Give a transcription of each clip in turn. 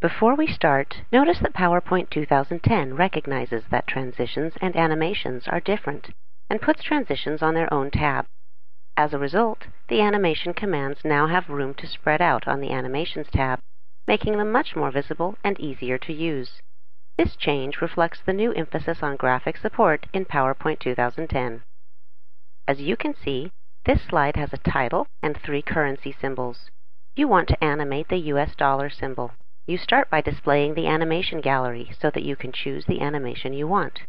Before we start, notice that PowerPoint 2010 recognizes that transitions and animations are different and puts transitions on their own tab. As a result, the animation commands now have room to spread out on the Animations tab, making them much more visible and easier to use. This change reflects the new emphasis on graphic support in PowerPoint 2010. As you can see, this slide has a title and 3 currency symbols. You want to animate the US dollar symbol. You start by displaying the animation gallery so that you can choose the animation you want.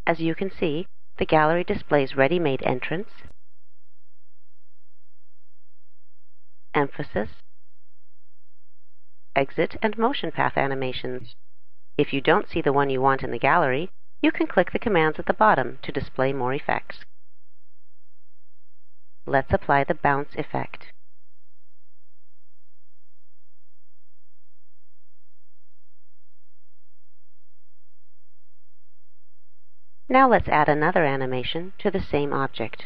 As you can see, the gallery displays ready-made entrance, emphasis, exit, and motion path animations. If you don't see the one you want in the gallery, you can click the commands at the bottom to display more effects. Let's apply the bounce effect. Now let's add another animation to the same object.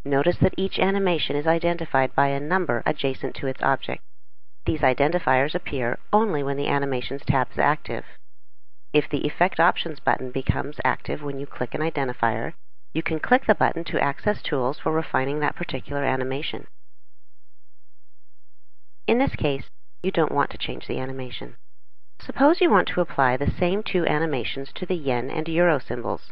Notice that each animation is identified by a number adjacent to its object. These identifiers appear only when the Animations tab is active. If the Effect Options button becomes active when you click an identifier, you can click the button to access tools for refining that particular animation. In this case, you don't want to change the animation. Suppose you want to apply the same 2 animations to the yen and euro symbols.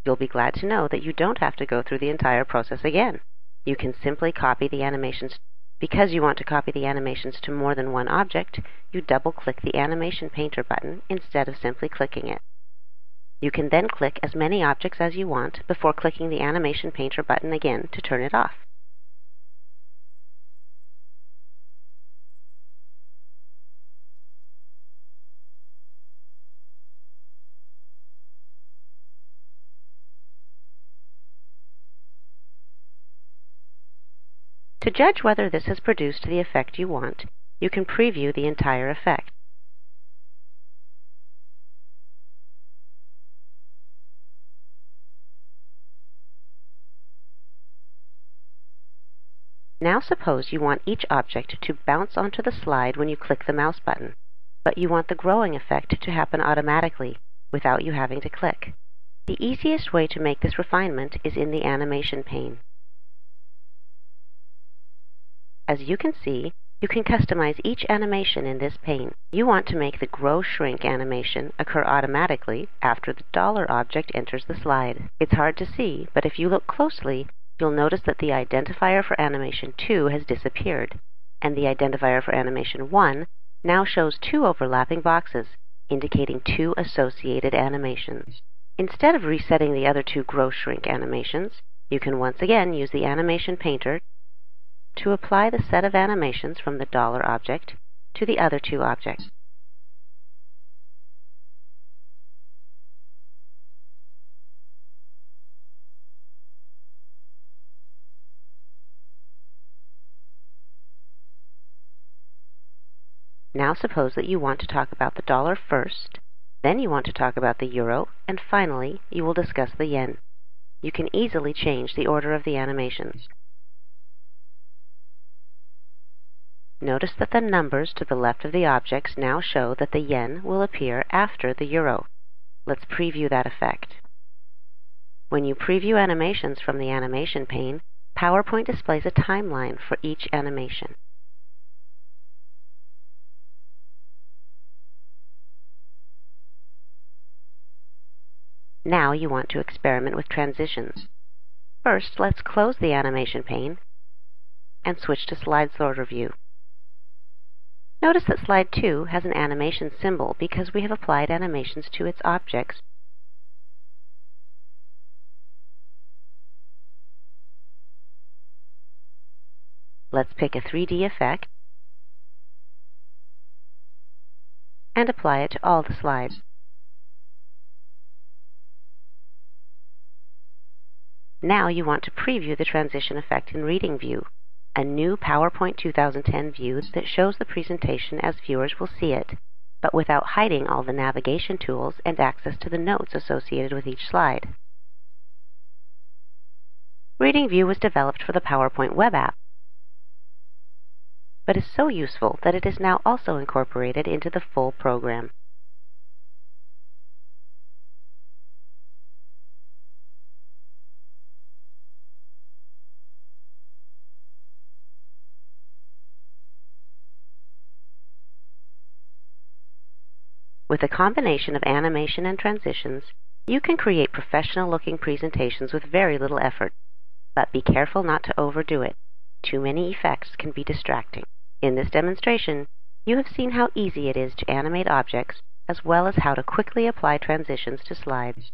You'll be glad to know that you don't have to go through the entire process again. You can simply copy the animations. Because you want to copy the animations to more than one object, you double-click the Animation Painter button instead of simply clicking it. You can then click as many objects as you want before clicking the Animation Painter button again to turn it off. To judge whether this has produced the effect you want, you can preview the entire effect. Now suppose you want each object to bounce onto the slide when you click the mouse button, but you want the growing effect to happen automatically without you having to click. The easiest way to make this refinement is in the Animation pane. As you can see, you can customize each animation in this pane. You want to make the grow-shrink animation occur automatically after the dollar object enters the slide. It's hard to see, but if you look closely, you'll notice that the identifier for animation 2 has disappeared, and the identifier for animation 1 now shows 2 overlapping boxes, indicating 2 associated animations. Instead of resetting the other 2 grow-shrink animations, you can once again use the Animation Painter to apply the set of animations from the dollar object to the other 2 objects. Now suppose that you want to talk about the dollar first, then you want to talk about the euro, and finally you will discuss the yen. You can easily change the order of the animations. Notice that the numbers to the left of the objects now show that the yen will appear after the euro. Let's preview that effect. When you preview animations from the Animation pane, PowerPoint displays a timeline for each animation. Now you want to experiment with transitions. First, let's close the Animation pane and switch to Slide Sorter View. Notice that Slide 2 has an animation symbol because we have applied animations to its objects. Let's pick a 3D effect and apply it to all the slides. Now you want to preview the transition effect in Reading View, a new PowerPoint 2010 view that shows the presentation as viewers will see it, but without hiding all the navigation tools and access to the notes associated with each slide. Reading View was developed for the PowerPoint web app, but is so useful that it is now also incorporated into the full program. With a combination of animation and transitions, you can create professional-looking presentations with very little effort. But be careful not to overdo it. Too many effects can be distracting. In this demonstration, you have seen how easy it is to animate objects, as well as how to quickly apply transitions to slides.